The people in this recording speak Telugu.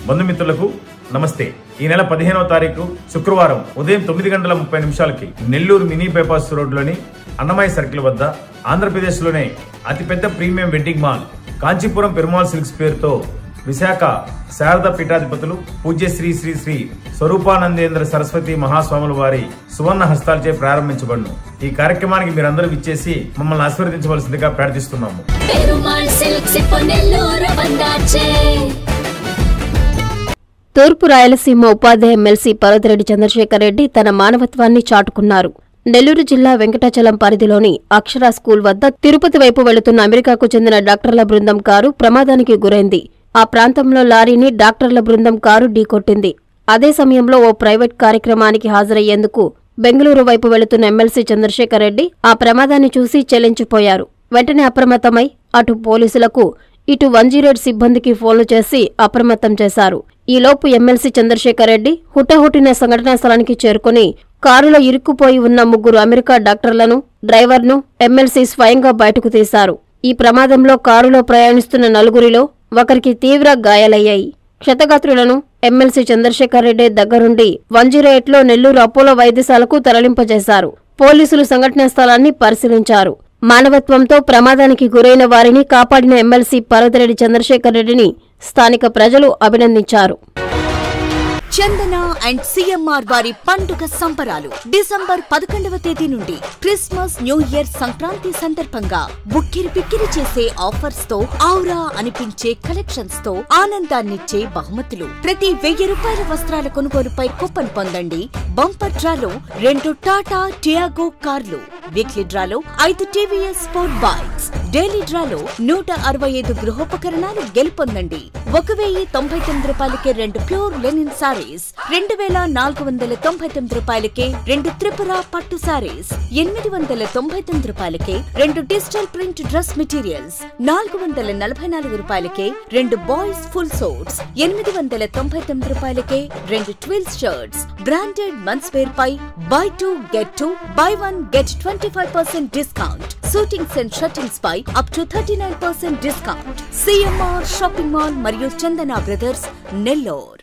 బంధుమిత్రులకు నమస్తే. ఈ నెల 15వ తారీఖు శుక్రవారం ఉదయం 9:30 నెల్లూరు మినీ బైపాస్ రోడ్లోని అన్నమయ్య సర్కిల్ వద్ద ఆంధ్రప్రదేశ్లోనే అతిపెద్ద premium wedding mall Kanchipuram Perumal silks పేరుతో విశాఖ శారద పీఠాధిపతులు పూజ్య శ్రీ శ్రీ శ్రీ స్వరూపానందేంద్ర సరస్వతి మహాస్వాముల వారి సువర్ణ హస్తాలచే ప్రారంభించబడును. ఈ కార్యక్రమానికి మీరందరూ విచ్చేసి మమ్మల్ని ఆశీర్వదించవలసిందిగా ప్రార్థిస్తున్నాము. తూర్పు రాయలసీమ ఉపాధ్యాయ ఎమ్మెల్సీ పర్వతిరెడ్డి చంద్రశేఖర్ రెడ్డి తన మానవత్వాన్ని చాటుకున్నారు. నెల్లూరు జిల్లా వెంకటాచలం పరిధిలోని అక్షర స్కూల్ వద్ద తిరుపతి వైపు వెళుతున్న అమెరికాకు చెందిన డాక్టర్ల బృందం కారు ప్రమాదానికి గురైంది. ఆ ప్రాంతంలో లారీని డాక్టర్ల బృందం కారు ఢీకొట్టింది. అదే సమయంలో ఓ ప్రైవేట్ కార్యక్రమానికి హాజరయ్యేందుకు బెంగళూరు వైపు వెళుతున్న ఎమ్మెల్సీ చంద్రశేఖర్ రెడ్డి ఆ ప్రమాదాన్ని చూసి చెల్లించిపోయారు. వెంటనే అప్రమత్తమై అటు పోలీసులకు ఇటు 108 సిబ్బందికి ఫోన్లు చేసి అప్రమత్తం చేశారు. ఈలోపు ఎమ్మెల్సీ చంద్రశేఖర్ రెడ్డి హుటాహుటిన సంఘటనా స్థలానికి చేరుకుని కారులో ఇరుక్కుపోయి ఉన్న 3 అమెరికా డాక్టర్లను, డ్రైవర్ను ఎమ్మెల్సీ స్వయంగా బయటకు తీశారు. ఈ ప్రమాదంలో కారులో ప్రయాణిస్తున్న 4 ఒకరికి తీవ్ర గాయాలయ్యాయి. క్షతగాత్రులను ఎమ్మెల్సీ చంద్రశేఖర్ రెడ్డి దగ్గరుండి 108లో నెల్లూరు అపోలో వైద్యశాలకు తరలింపజేశారు. పోలీసులు సంఘటనా స్థలాన్ని పరిశీలించారు. మానవత్వంతో ప్రమాదానికి గురైన వారిని కాపాడిన ఎమ్మెల్సీ పర్వతిరెడ్డి చంద్రశేఖర్ రెడ్డిని స్థానిక ప్రజలు అభినందించారు. చందన అండ్ సిఎంఆర్ వారి పండుగ సంబరాలు డిసెంబర్ 11వ తేదీ నుండి క్రిస్మస్, న్యూ ఇయర్, సంక్రాంతి సందర్భంగా బుక్కిరి పిక్కిరి చేసే ఆఫర్స్ తో, ఔరా అనిపించే కలెక్షన్స్ తో ఆనందాన్నిచ్చే బహుమతులు. ప్రతి 1000 రూపాయల వస్త్రాల కొనుగోలుపై కూపన్ పొందండి. బంపర్ డ్రాలో 2 టాటా టియాగో కార్లు, వీక్లీ డ్రాలో 5 టీవీఎస్ స్పోర్ట్ బైక్స్, డైలీ డ్రాలో 165 గృహోపకరణాలు గెలుపొందండి. 1099 రూపాయలకే 2 ప్యూర్ లెనిన్ సారీస్, 2499 రూపాయలకే 2 త్రిపుర పట్టు సారీస్, 899 రూపాయలకే 2 డిజిటల్ ప్రింట్ డ్రెస్ మెటీరియల్స్, 444 రూపాయలకే 2 బాయ్స్ ఫుల్ సోట్స్, 899 రూపాయలకే 2 twills shirts. Branded mens wear పై buy 2 get 2, buy 1 get 25% discount. Shootings and shirtings పై up to 39% discount. CMR shopping mall మరియు చందన బ్రదర్స్, నెల్లూరు.